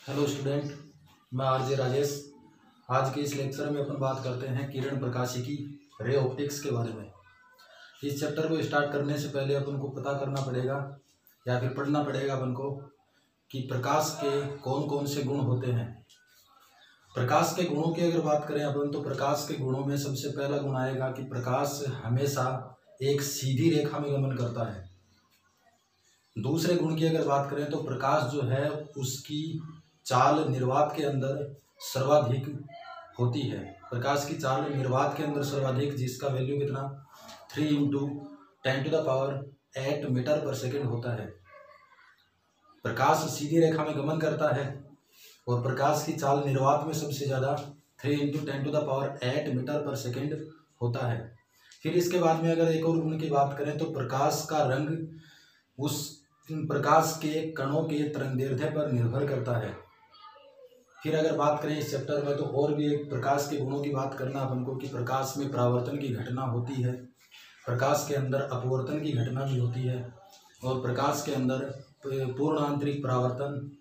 Hello student, मैं RJ Rajesh. आज के इस लेक्चर में अपन बात करते हैं किरण प्रकाशिकी रे ऑप्टिक्स के बारे में। इस चैप्टर को स्टार्ट करने से पहले अपन को पता करना पड़ेगा या फिर पढ़ना पड़ेगा अपन को कि प्रकाश के कौन कौन से गुण होते हैं। प्रकाश के गुणों की अगर बात करें अपन तो प्रकाश के गुणों में सबसे पहला गुण आएगा कि प्रकाश हमेशा एक सीधी रेखा में गमन करता है। दूसरे गुण की अगर बात करें तो प्रकाश जो है उसकी चाल निर्वात के अंदर सर्वाधिक होती है। प्रकाश की चाल निर्वात के अंदर सर्वाधिक, जिसका वैल्यू कितना 3 × 10⁸ मीटर पर सेकेंड होता है। प्रकाश सीधी रेखा में गमन करता है और प्रकाश की चाल निर्वात में सबसे ज़्यादा 3 × 10⁸ मीटर पर सेकेंड होता है। फिर इसके बाद में अगर एक और गुण की बात करें तो प्रकाश का रंग उस प्रकाश के कणों के तरंगदैर्घ्य पर निर्भर करता है। फिर अगर बात करें इस चैप्टर में तो और भी एक प्रकाश के गुणों की बात करना अपन को कि प्रकाश में परावर्तन की घटना होती है, प्रकाश के अंदर अपवर्तन की घटना भी होती है और प्रकाश के अंदर पूर्ण आंतरिक परावर्तन।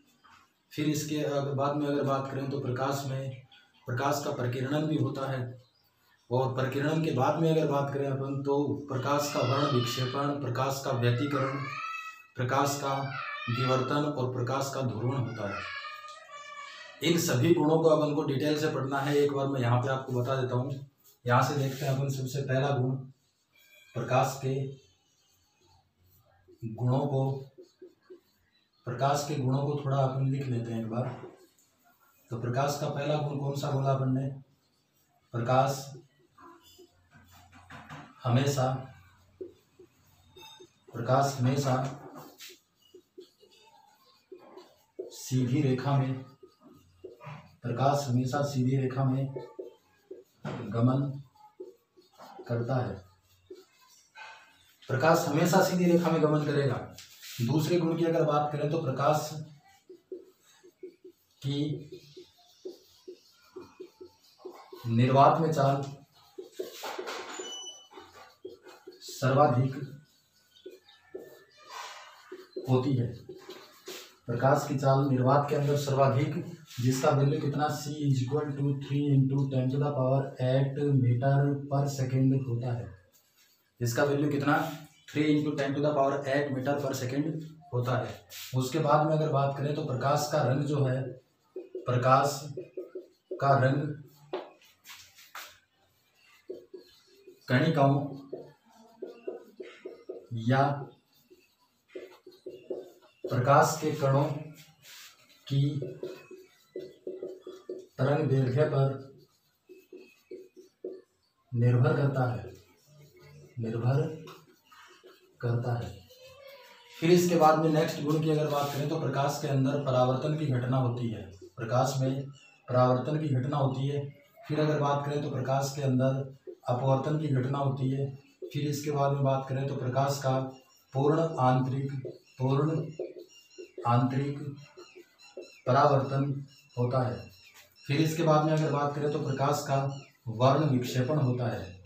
फिर इसके बाद में अगर बात करें तो प्रकाश में प्रकाश का प्रकीर्णन भी होता है और प्रकीर्णन के बाद में अगर बात करें अपन तो प्रकाश का वर्ण विक्षेपण, प्रकाश का व्यतिकरण, प्रकाश का विवर्तन और प्रकाश का ध्रुवण होता है। इन सभी गुणों को अपन को डिटेल से पढ़ना है। एक बार मैं यहाँ पे आपको बता देता हूँ। यहाँ से देखते हैं अपन सबसे पहला गुण प्रकाश के गुणों को थोड़ा अपन लिख लेते हैं एक बार। तो प्रकाश का पहला गुण कौन सा बोला अपन ने? प्रकाश हमेशा सीधी रेखा में गमन करता है। प्रकाश हमेशा सीधी रेखा में गमन करेगा। दूसरे गुण की अगर बात करें तो प्रकाश की निर्वात में चाल सर्वाधिक होती है। प्रकाश की चाल निर्वात के अंदर सर्वाधिक, जिसका वैल्यू कितना c = 3 × 10⁸ मीटर पर सेकेंड होता है। इसका वैल्यू कितना 3 × 10⁸ मीटर पर सेकेंड होता है। उसके बाद में अगर बात करें तो प्रकाश का रंग जो है, प्रकाश का रंग कणिकाओं या प्रकाश के कणों की तरंगदैर्घ्य पर निर्भर करता है। फिर इसके बाद में नेक्स्ट गुण की अगर बात करें तो प्रकाश के अंदर परावर्तन की घटना होती है। प्रकाश में परावर्तन की घटना होती है। फिर अगर बात करें तो प्रकाश के अंदर अपवर्तन की घटना होती है। फिर इसके बाद में बात करें तो प्रकाश का पूर्ण आंतरिक परावर्तन होता है। फिर इसके बाद में अगर बात करें तो प्रकाश का वर्ण विक्षेपण होता है,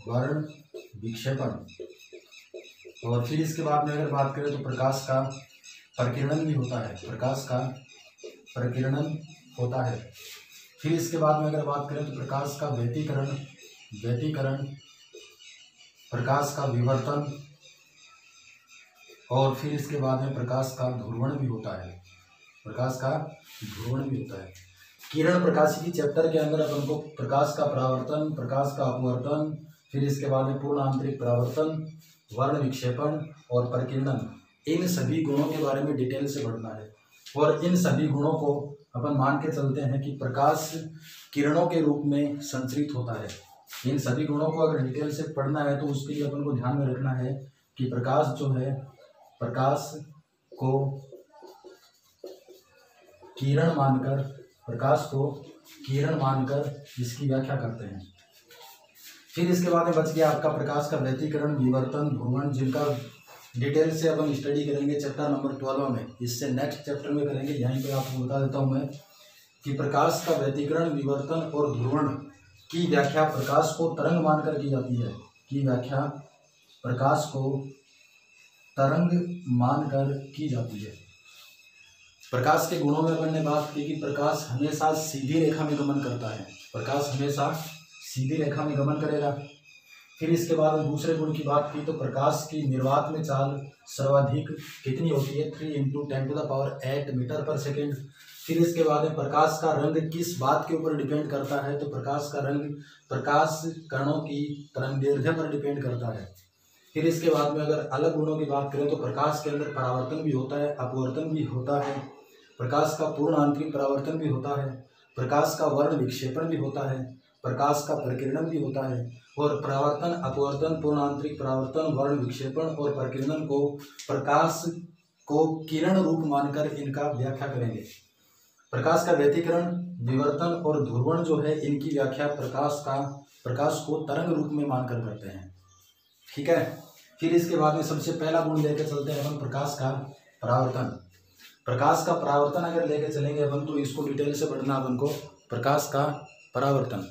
और फिर इसके बाद में अगर बात करें तो प्रकाश का प्रकीर्णन भी होता है, फिर इसके बाद में अगर बात करें तो प्रकाश का व्यतिकरण, प्रकाश का विवर्तन और फिर इसके बाद में प्रकाश का ध्रुवण भी होता है। किरण प्रकाशिकी चैप्टर के अंदर अपन को प्रकाश का परावर्तन, प्रकाश का अपवर्तन, फिर इसके बाद में पूर्ण आंतरिक परावर्तन, वर्ण विक्षेपण और प्रकीर्णन, इन सभी गुणों के बारे में डिटेल से पढ़ना है। और इन सभी गुणों को अपन मान के चलते हैं कि प्रकाश किरणों के रूप में संचरित होता है। इन सभी गुणों को अगर डिटेल से पढ़ना है तो उसके लिए अपन को ध्यान में रखना है कि प्रकाश जो है, प्रकाश को किरण मानकर इसकी व्याख्या करते हैं। फिर इसके बाद में बच गया आपका प्रकाश का व्यतिकरण, विवर्तन, ध्रुवण, जिनका डिटेल से अपन स्टडी करेंगे चैप्टर नंबर 12 में। इससे नेक्स्ट चैप्टर में करेंगे। यहीं पे आपको बता देता हूँ मैं कि प्रकाश का व्यतिकरण, विवर्तन और ध्रुवण की व्याख्या प्रकाश को तरंग मानकर की जाती है। प्रकाश को तरंग मानकर की जाती है। प्रकाश के गुणों में अपन ने बात की कि प्रकाश हमेशा सीधी रेखा में गमन करता है, प्रकाश हमेशा सीधी रेखा में गमन करेगा। फिर इसके बाद दूसरे गुण की बात की तो प्रकाश की निर्वात में चाल सर्वाधिक कितनी होती है, 3 × 10⁸ मीटर पर सेकेंड। फिर इसके बाद में प्रकाश का रंग किस बात के ऊपर डिपेंड करता है, तो प्रकाश का रंग प्रकाश कणों की तरंगदैर्घ्य पर डिपेंड करता है। फिर इसके बाद में अगर अलग गुणों की बात करें तो प्रकाश के अंदर परावर्तन भी होता है, अपवर्तन भी होता है, प्रकाश का पूर्ण आंतरिक परावर्तन भी होता है, प्रकाश का वर्ण विक्षेपण भी होता है, प्रकाश का प्रकीर्णन भी होता है। और परावर्तन, अपवर्तन, पूर्ण आंतरिक परावर्तन, वर्ण विक्षेपण और प्रकीर्णन को प्रकाश को किरण रूप मानकर इनका व्याख्या करेंगे। प्रकाश का व्यतिकरण, विवर्तन और ध्रुवण जो है इनकी व्याख्या प्रकाश को तरंग रूप में मानकर करते हैं। ठीक है। फिर इसके बाद में सबसे पहला गुण लेकर चलते हैं अपन प्रकाश का परावर्तन। प्रकाश का परावर्तन अगर लेके चलेंगे अपन तो इसको डिटेल से पढ़ना अपन को। प्रकाश का परावर्तन,